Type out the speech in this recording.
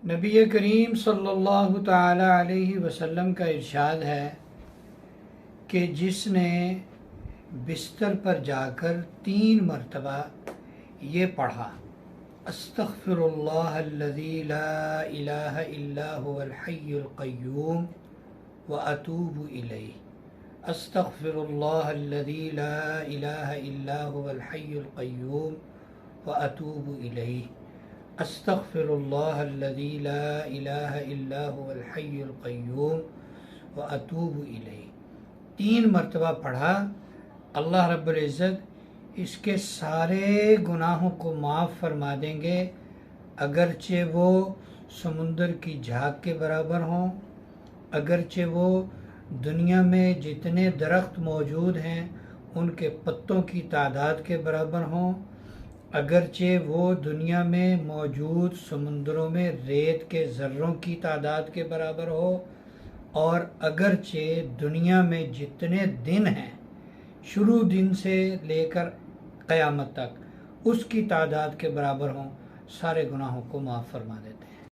نبی کریم صلی اللہ تعالی علیہ وسلم کا ارشاد ہے کہ جس نے بستر پر جا کر 3 مرتبہ یہ پڑھا، استغفر اللہ الذی لا الہ الا هو الحی القیوم واتوب الیہ، استغفر اللہ الذی لا الہ الا هو الحی القیوم واتوب الیہ، استغفر اللہ الذی لا الہ الا هو الحی القیوم واتوب الیہ۔ 3 مرتبہ پڑھا، اللہ رب العزت اس کے سارے گناہوں کو معاف فرما دیں گے، اگرچہ وہ سمندر کی جھاگ کے برابر ہوں، اگرچہ وہ دنیا میں جتنے درخت موجود ہیں ان کے پتوں کی تعداد کے برابر ہوں، اگرچہ وہ دنیا میں موجود سمندروں میں ریت کے ذروں کی تعداد کے برابر ہو، اور اگرچہ دنیا میں جتنے دن ہیں شروع دن سے لے کر قیامت تک اس کی تعداد کے برابر ہوں، سارے گناہوں کو معاف فرما دیتے ہیں۔